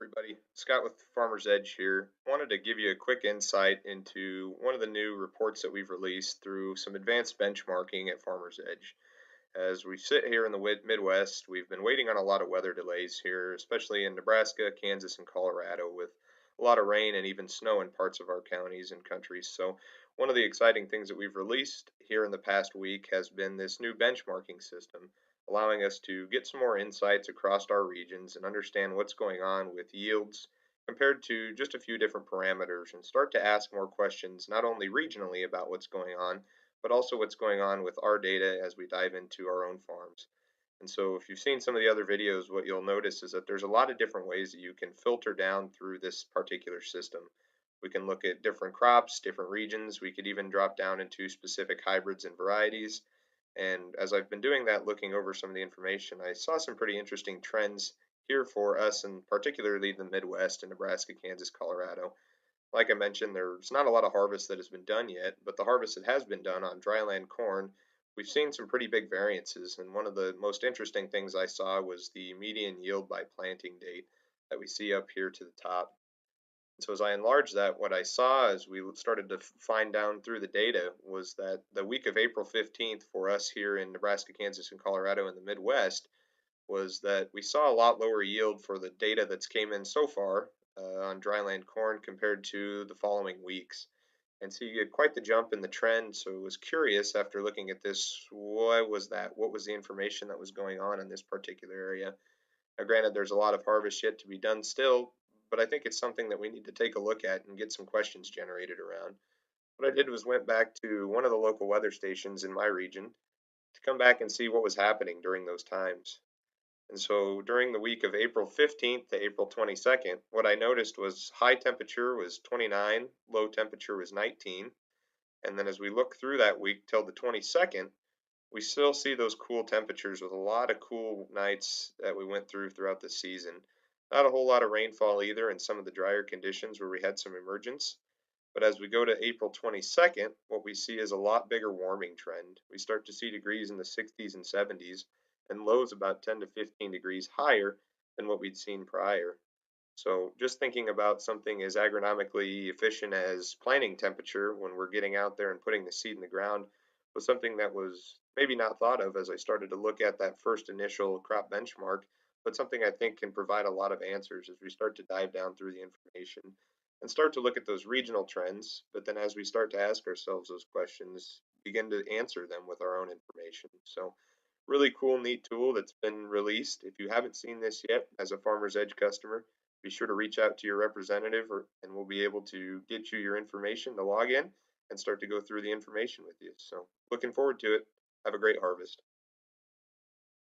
Everybody, Scott with Farmer's Edge here. Wanted to give you a quick insight into one of the new reports that we've released through some advanced benchmarking at Farmer's Edge. As we sit here in the Midwest, we've been waiting on a lot of weather delays here, especially in Nebraska, Kansas, and Colorado, with a lot of rain and even snow in parts of our counties and countries. So, one of the exciting things that we've released here in the past week has been this new benchmarking system, allowing us to get some more insights across our regions and understand what's going on with yields compared to just a few different parameters and start to ask more questions, not only regionally about what's going on but also what's going on with our data as we dive into our own farms. And so, if you've seen some of the other videos, what you'll notice is that there's a lot of different ways that you can filter down through this particular system. We can look at different crops, different regions. We could even drop down into specific hybrids and varieties. And as I've been doing that, looking over some of the information, I saw some pretty interesting trends here for us, and particularly the Midwest in Nebraska, Kansas, Colorado. Like I mentioned, there's not a lot of harvest that has been done yet, but the harvest that has been done on dryland corn, we've seen some pretty big variances. And one of the most interesting things I saw was the median yield by planting date that we see up here to the top. And so as I enlarged that, what I saw as we started to find down through the data was that the week of April 15th for us here in Nebraska, Kansas, and Colorado in the Midwest was that we saw a lot lower yield for the data that's came in so far on dryland corn compared to the following weeks. And so you get quite the jump in the trend. So I was curious after looking at this, what was that? What was the information that was going on in this particular area? Now, granted, there's a lot of harvest yet to be done still, but I think it's something that we need to take a look at and get some questions generated around. What I did was went back to one of the local weather stations in my region to come back and see what was happening during those times. And so during the week of April 15th to April 22nd, what I noticed was high temperature was 29, low temperature was 19. And then as we look through that week till the 22nd, we still see those cool temperatures with a lot of cool nights that we went throughout the season. Not a whole lot of rainfall either in some of the drier conditions where we had some emergence. But as we go to April 22nd, what we see is a lot bigger warming trend. We start to see degrees in the 60s and 70s and lows about 10 to 15 degrees higher than what we'd seen prior. So just thinking about something as agronomically efficient as planting temperature when we're getting out there and putting the seed in the ground was something that was maybe not thought of as I started to look at that first initial crop benchmark, but something I think can provide a lot of answers as we start to dive down through the information and start to look at those regional trends. But then as we start to ask ourselves those questions, begin to answer them with our own information. So really cool, neat tool that's been released. If you haven't seen this yet as a Farmer's Edge customer, be sure to reach out to your representative and we'll be able to get you your information to log in and start to go through the information with you. So looking forward to it. Have a great harvest.